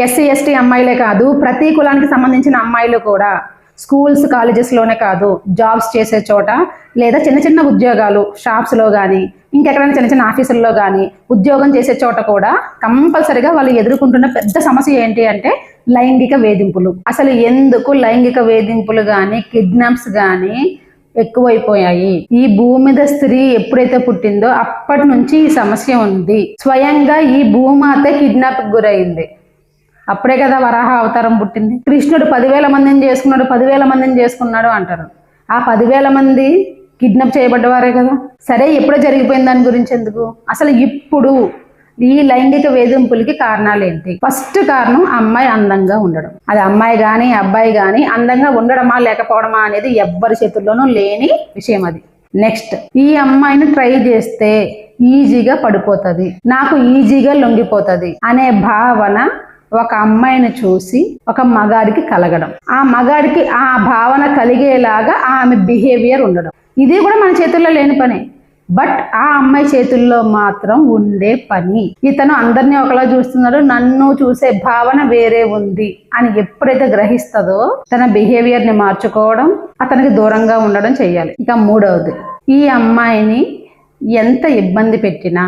SC ST అమ్మాయిలే కాదు, ప్రతి కులానికి సంబంధించిన అమ్మాయిలు కూడా స్కూల్స్ కాలేజెస్లోనే కాదు, జాబ్స్ చేసే చోట లేదా చిన్న చిన్న ఉద్యోగాలు షాప్స్లో కానీ ఇంకెక్కడైనా చిన్న చిన్న ఆఫీసుల్లో కానీ ఉద్యోగం చేసే చోట కూడా కంపల్సరిగా వాళ్ళు ఎదుర్కొంటున్న పెద్ద సమస్య ఏంటి అంటే లైంగిక వేధింపులు. అసలు ఎందుకు లైంగిక వేధింపులు కానీ కిడ్నాప్స్ కానీ ఎక్కువైపోయాయి? ఈ భూమి మీద స్త్రీ ఎప్పుడైతే పుట్టిందో అప్పటి నుంచి ఈ సమస్య ఉంది. స్వయంగా ఈ భూమాతే కిడ్నాప్కి గురైంది. అప్పుడే కదా వరాహ అవతారం పుట్టింది. కృష్ణుడు 10,000 మందిని చేసుకున్నాడు, 10,000 మందిని చేసుకున్నాడు అంటారు. ఆ 10,000 మంది కిడ్నాప్ చేయబడ్డవారే కదా. సరే, ఎప్పుడో జరిగిపోయిన దాని గురించి ఎందుకు? అసలు ఇప్పుడు ఈ లైంగిక వేధింపులకి కారణాలు ఏంటి? ఫస్ట్ కారణం అమ్మాయి అందంగా ఉండడం. అది అమ్మాయి కానీ అబ్బాయి కానీ అందంగా ఉండడమా లేకపోవడమా అనేది ఎవ్వరి చేతుల్లోనూ లేని విషయం. అది నెక్స్ట్, ఈ అమ్మాయిని ట్రై చేస్తే ఈజీగా పడిపోతుంది, నాకు ఈజీగా లొంగిపోతుంది అనే భావన ఒక అమ్మాయిని చూసి ఒక మగాడికి కలగడం, ఆ మగాడికి ఆ భావన కలిగేలాగా ఆమె బిహేవియర్ ఉండడం, ఇది కూడా మన చేతుల్లో లేని పని. బట్ ఆ అమ్మాయి చేతుల్లో మాత్రం ఉండే పని. ఇతను అందరినీ ఒకలా చూస్తున్నాడు, నన్ను చూసే భావన వేరే ఉంది అని ఎప్పుడైతే గ్రహిస్తుందో తన బిహేవియర్ని మార్చుకోవడం, అతనికి దూరంగా ఉండడం చెయ్యాలి. ఇక మూడవది, ఈ అమ్మాయిని ఎంత ఇబ్బంది పెట్టినా,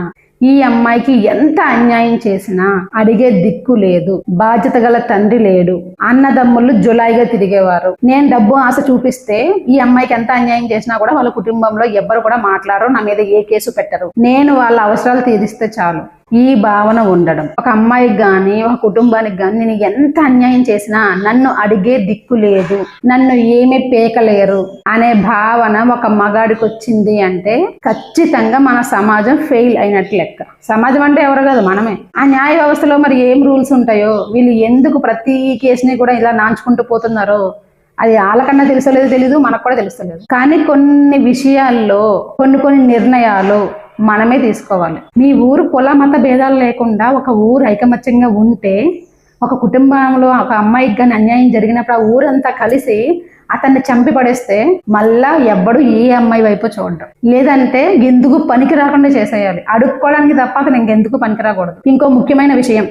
ఈ అమ్మాయికి ఎంత అన్యాయం చేసినా అడిగే దిక్కు లేదు, బాధ్యత గల తండ్రి లేడు, అన్నదమ్ములు జులాయిగా తిరిగేవారు. నేను డబ్బు ఆశ చూపిస్తే ఈ అమ్మాయికి ఎంత అన్యాయం చేసినా కూడా వాళ్ళ కుటుంబంలో ఎవ్వరు కూడా మాట్లాడరు, నా మీద ఏ కేసు పెట్టరు, నేను వాళ్ళ అవసరాలు తీరిస్తే చాలు, ఈ భావన ఉండడం. ఒక అమ్మాయికి కానీ ఒక కుటుంబానికి కానీ నేను ఎంత అన్యాయం చేసినా నన్ను అడిగే దిక్కు లేదు, నన్ను ఏమీ పేకలేరు అనే భావన ఒక మగాడికి వచ్చింది అంటే ఖచ్చితంగా మన సమాజం ఫెయిల్ అయినట్లు లెక్క. సమాజం అంటే ఎవరు కాదు, మనమే. ఆ న్యాయ వ్యవస్థలో మరి ఏం రూల్స్ ఉంటాయో, వీళ్ళు ఎందుకు ప్రతి కేసుని కూడా ఇలా నాంచుకుంటూ పోతున్నారో అది వాళ్ళకన్నా తెలుసలేదు, తెలీదు, మనకు కూడా తెలుస్తలేదు. కానీ కొన్ని విషయాల్లో కొన్ని నిర్ణయాలు మనమే తీసుకోవాలి. మీ ఊరు కుల మత భేదాలు లేకుండా ఒక ఊరు ఐకమత్యంగా ఉంటే, ఒక కుటుంబంలో ఒక అమ్మాయికి కానీ అన్యాయం జరిగినప్పుడు ఆ ఊరంతా కలిసి అతన్ని చంపి పడేస్తే మళ్ళా ఎవ్వడు ఏ అమ్మాయి వైపు చూడడం, లేదంటే ఎందుకు పనికి రాకుండా చేసేయాలి, అడుక్కోవడానికి తప్ప అతను ఇంకెందుకు పనికి రాకూడదు. ఇంకో ముఖ్యమైన విషయం,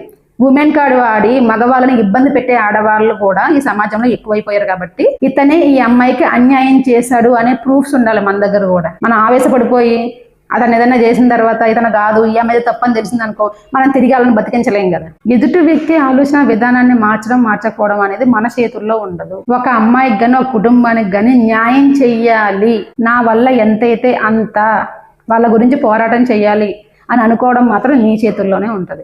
ఉమెన్ కార్డు వాడి మగవాళ్ళని ఇబ్బంది పెట్టే ఆడవాళ్ళు కూడా ఈ సమాజంలో ఎక్కువైపోయారు. కాబట్టి ఇతనే ఈ అమ్మాయికి అన్యాయం చేశాడు అనే ప్రూఫ్స్ ఉండాలి మన దగ్గర కూడా. మనం ఆవేశపడిపోయి అతను ఏదైనా చేసిన తర్వాత ఇతను కాదు ఈ అమ్మాయి తప్పని తెలిసింది అనుకో, మనం తిరిగి వాళ్ళని బతికించలేం కదా. ఎదుటి వ్యక్తి ఆలోచన విధానాన్ని మార్చకపోవడం అనేది మన చేతుల్లో ఉండదు. ఒక అమ్మాయికి కానీ ఒక కుటుంబానికి కానీ న్యాయం చెయ్యాలి, నా వల్ల ఎంతైతే అంత వాళ్ళ గురించి పోరాటం చెయ్యాలి అని అనుకోవడం మాత్రం నీ చేతుల్లోనే ఉంటుంది.